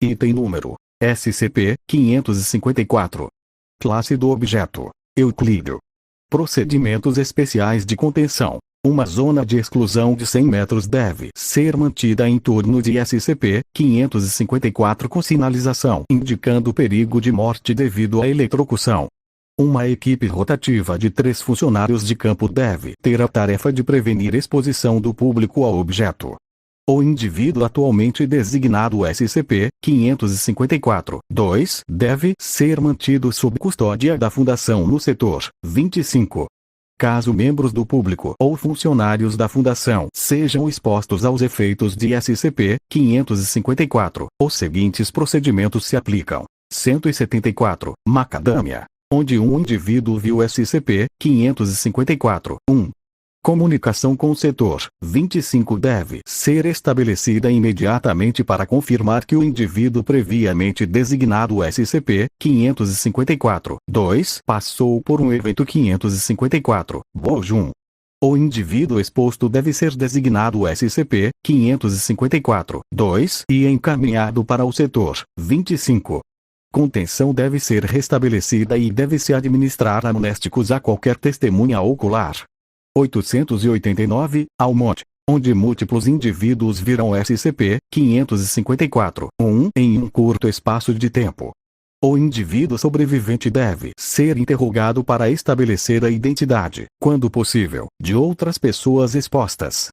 Item número: SCP-554. Classe do objeto: Euclídeo. Procedimentos especiais de contenção. Uma zona de exclusão de 100 metros deve ser mantida em torno de SCP-554 com sinalização indicando perigo de morte devido à eletrocução. Uma equipe rotativa de 3 funcionários de campo deve ter a tarefa de prevenir exposição do público ao objeto. O indivíduo atualmente designado SCP-554-2 deve ser mantido sob custódia da Fundação no setor 25. Caso membros do público ou funcionários da Fundação sejam expostos aos efeitos de SCP-554, os seguintes procedimentos se aplicam. 174. Macadâmia. Onde um indivíduo viu SCP-554-1. Comunicação com o setor 25 deve ser estabelecida imediatamente para confirmar que o indivíduo previamente designado SCP-554-2 passou por um evento 554, Bojum. O indivíduo exposto deve ser designado SCP-554-2 e encaminhado para o setor 25. Contenção deve ser restabelecida e deve-se administrar amnésticos a qualquer testemunha ocular. 889, Almonte, onde múltiplos indivíduos viram SCP-554-1 em um curto espaço de tempo. O indivíduo sobrevivente deve ser interrogado para estabelecer a identidade, quando possível, de outras pessoas expostas.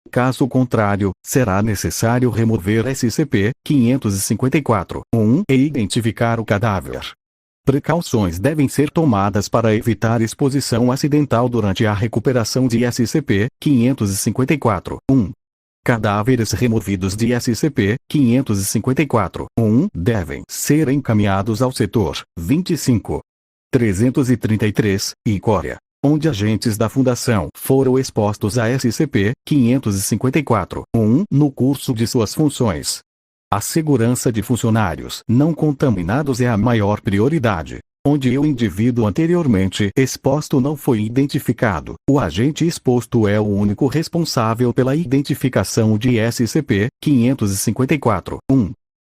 Caso contrário, será necessário remover SCP-554-1 e identificar o cadáver. Precauções devem ser tomadas para evitar exposição acidental durante a recuperação de SCP-554-1. Cadáveres removidos de SCP-554-1 devem ser encaminhados ao setor 25. 333, Icória, onde agentes da Fundação foram expostos a SCP-554-1 no curso de suas funções. A segurança de funcionários não contaminados é a maior prioridade. Onde o indivíduo anteriormente exposto não foi identificado, o agente exposto é o único responsável pela identificação de SCP-554-1.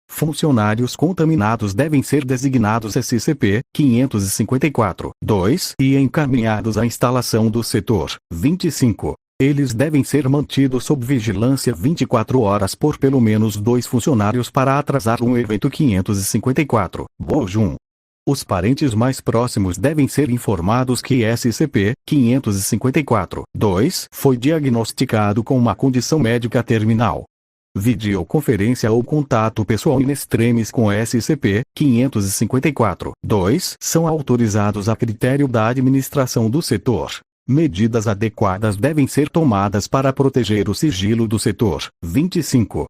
Funcionários contaminados devem ser designados SCP-554-2 e encaminhados à instalação do setor 25. Eles devem ser mantidos sob vigilância 24 horas por pelo menos 2 funcionários para atrasar um evento 554, Bojum. Os parentes mais próximos devem ser informados que SCP-554-2 foi diagnosticado com uma condição médica terminal. Videoconferência ou contato pessoal in extremis com SCP-554-2 são autorizados a critério da administração do setor. Medidas adequadas devem ser tomadas para proteger o sigilo do setor 25.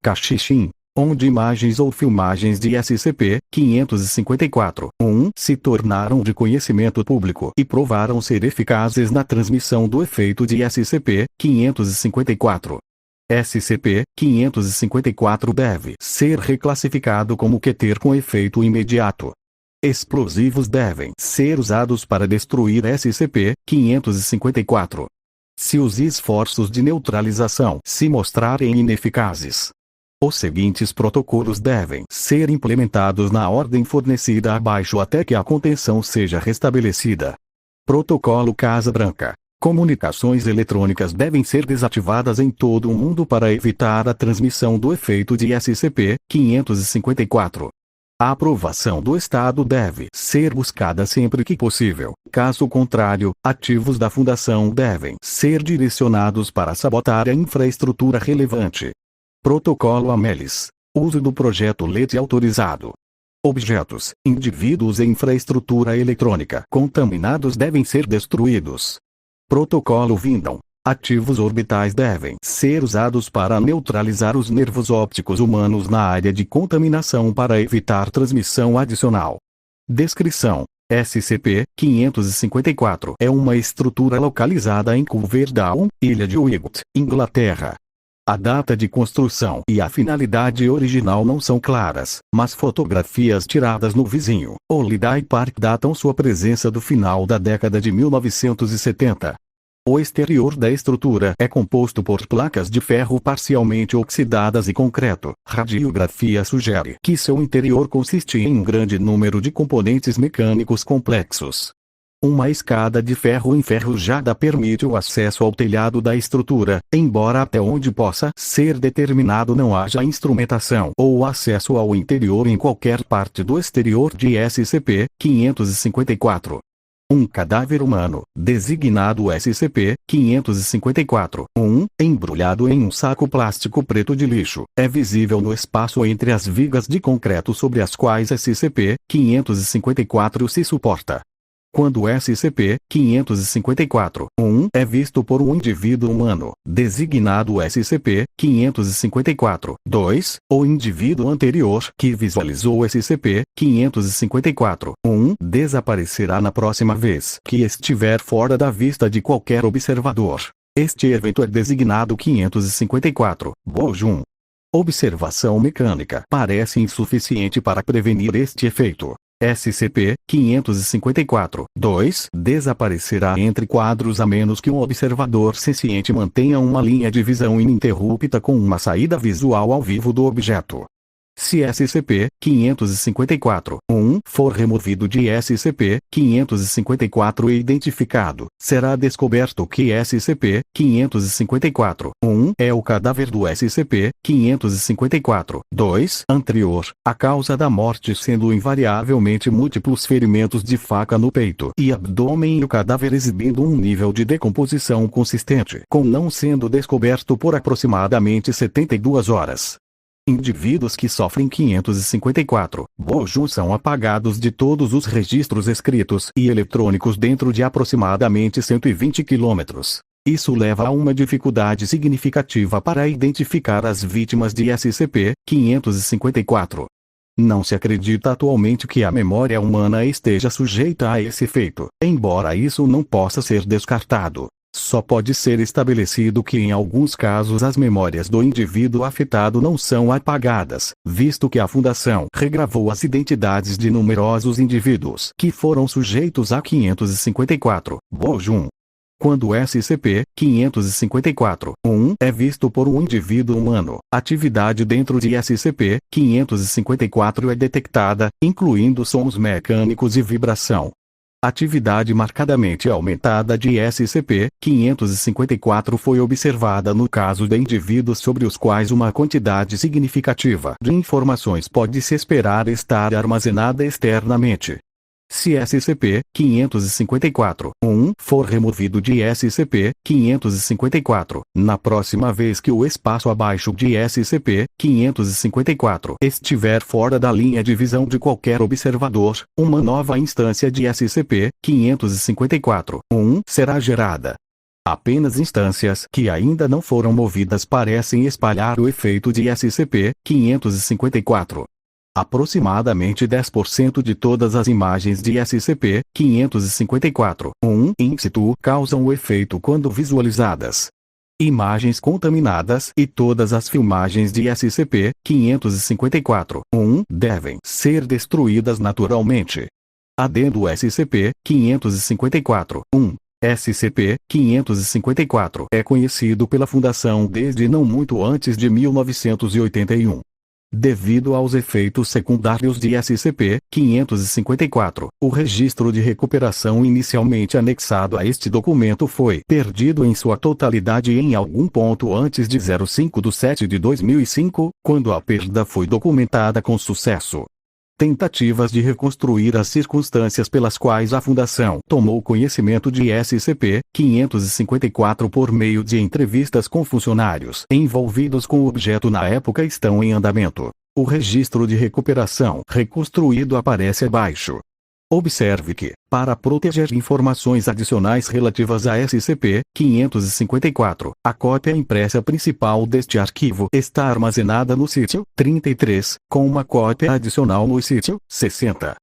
Caxixim, onde imagens ou filmagens de SCP-554-1 se tornaram de conhecimento público e provaram ser eficazes na transmissão do efeito de SCP-554. SCP-554 deve ser reclassificado como QTER com efeito imediato. Explosivos devem ser usados para destruir SCP-554. Se os esforços de neutralização se mostrarem ineficazes, os seguintes protocolos devem ser implementados na ordem fornecida abaixo até que a contenção seja restabelecida. Protocolo Casa Branca. Comunicações eletrônicas devem ser desativadas em todo o mundo para evitar a transmissão do efeito de SCP-554. A aprovação do Estado deve ser buscada sempre que possível. Caso contrário, ativos da Fundação devem ser direcionados para sabotar a infraestrutura relevante. Protocolo Amelis. Uso do projeto LED autorizado. Objetos, indivíduos e infraestrutura eletrônica contaminados devem ser destruídos. Protocolo Vindon. Ativos orbitais devem ser usados para neutralizar os nervos ópticos humanos na área de contaminação para evitar transmissão adicional. Descrição: SCP-554 é uma estrutura localizada em Culver Down, Ilha de Wight, Inglaterra. A data de construção e a finalidade original não são claras, mas fotografias tiradas no vizinho Holiday Park datam sua presença do final da década de 1970. O exterior da estrutura é composto por placas de ferro parcialmente oxidadas e concreto. Radiografia sugere que seu interior consiste em um grande número de componentes mecânicos complexos. Uma escada de ferro enferrujada permite o acesso ao telhado da estrutura, embora até onde possa ser determinado não haja instrumentação ou acesso ao interior em qualquer parte do exterior de SCP-554. Um cadáver humano, designado SCP-554-1, embrulhado em um saco plástico preto de lixo, é visível no espaço entre as vigas de concreto sobre as quais SCP-554 se suporta. Quando SCP-554-1 é visto por um indivíduo humano, designado SCP-554-2, o indivíduo anterior que visualizou SCP-554-1 desaparecerá na próxima vez que estiver fora da vista de qualquer observador. Este evento é designado 554-1. Observação mecânica parece insuficiente para prevenir este efeito. SCP-554-2 desaparecerá entre quadros a menos que um observador senciente mantenha uma linha de visão ininterrupta com uma saída visual ao vivo do objeto. Se SCP-554-1 for removido de SCP-554 e identificado, será descoberto que SCP-554-1 é o cadáver do SCP-554-2 anterior, a causa da morte sendo invariavelmente múltiplos ferimentos de faca no peito e abdômen e o cadáver exibindo um nível de decomposição consistente, com não sendo descoberto por aproximadamente 72 horas. Indivíduos que sofrem 554-1 são apagados de todos os registros escritos e eletrônicos dentro de aproximadamente 120 km. Isso leva a uma dificuldade significativa para identificar as vítimas de SCP-554. Não se acredita atualmente que a memória humana esteja sujeita a esse efeito, embora isso não possa ser descartado. Só pode ser estabelecido que em alguns casos as memórias do indivíduo afetado não são apagadas, visto que a Fundação regravou as identidades de numerosos indivíduos que foram sujeitos a 554-1. Quando SCP-554-1 é visto por um indivíduo humano, atividade dentro de SCP-554 é detectada, incluindo sons mecânicos e vibração. Atividade marcadamente aumentada de SCP-554 foi observada no caso de indivíduos sobre os quais uma quantidade significativa de informações pode se esperar estar armazenada externamente. Se SCP-554-1 for removido de SCP-554, na próxima vez que o espaço abaixo de SCP-554 estiver fora da linha de visão de qualquer observador, uma nova instância de SCP-554-1 será gerada. Apenas instâncias que ainda não foram movidas parecem espalhar o efeito de SCP-554. Aproximadamente 10% de todas as imagens de SCP-554-1 in situ causam o efeito quando visualizadas. Imagens contaminadas e todas as filmagens de SCP-554-1 devem ser destruídas naturalmente. Adendo SCP-554-1. SCP-554 é conhecido pela Fundação desde não muito antes de 1981. Devido aos efeitos secundários de SCP-554, o registro de recuperação inicialmente anexado a este documento foi perdido em sua totalidade em algum ponto antes de 05/07/2005, quando a perda foi documentada com sucesso. Tentativas de reconstruir as circunstâncias pelas quais a Fundação tomou conhecimento de SCP-554 por meio de entrevistas com funcionários envolvidos com o objeto na época estão em andamento. O registro de recuperação reconstruído aparece abaixo. Observe que, para proteger informações adicionais relativas a SCP-554, a cópia impressa principal deste arquivo está armazenada no sítio 33, com uma cópia adicional no sítio 60.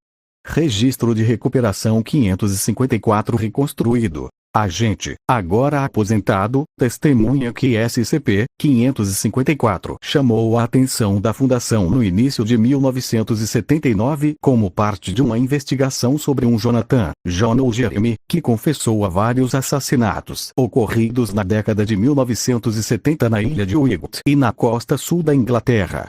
Registro de recuperação 554 reconstruído. Agente, agora aposentado, testemunha que SCP-554 chamou a atenção da Fundação no início de 1979 como parte de uma investigação sobre um Jonathan, John ou Jeremy, que confessou a vários assassinatos ocorridos na década de 1970 na ilha de Wight e na costa sul da Inglaterra.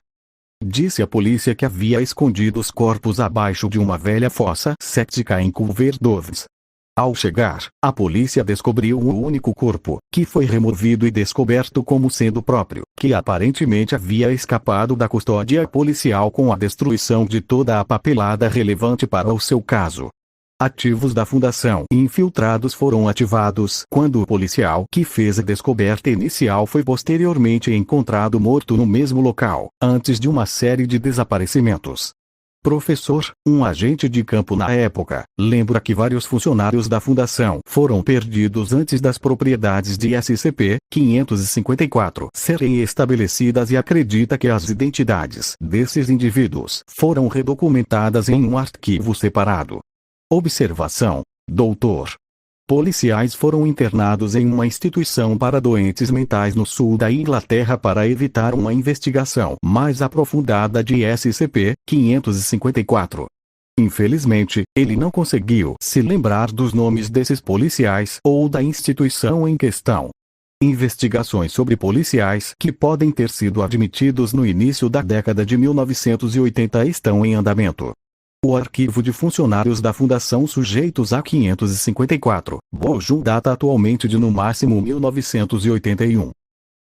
Disse à polícia que havia escondido os corpos abaixo de uma velha fossa séptica em Culver Doves. Ao chegar, a polícia descobriu o único corpo, que foi removido e descoberto como sendo próprio, que aparentemente havia escapado da custódia policial com a destruição de toda a papelada relevante para o seu caso. Ativos da Fundação infiltrados foram ativados quando o policial que fez a descoberta inicial foi posteriormente encontrado morto no mesmo local, antes de uma série de desaparecimentos. Professor, um agente de campo na época, lembra que vários funcionários da Fundação foram perdidos antes das propriedades de SCP-554 serem estabelecidas e acredita que as identidades desses indivíduos foram redocumentadas em um arquivo separado. Observação: Doutor. Policiais foram internados em uma instituição para doentes mentais no sul da Inglaterra para evitar uma investigação mais aprofundada de SCP-554. Infelizmente, ele não conseguiu se lembrar dos nomes desses policiais ou da instituição em questão. Investigações sobre policiais que podem ter sido admitidos no início da década de 1980 estão em andamento. O arquivo de funcionários da Fundação sujeitos a 554, Bojum data atualmente de no máximo 1981.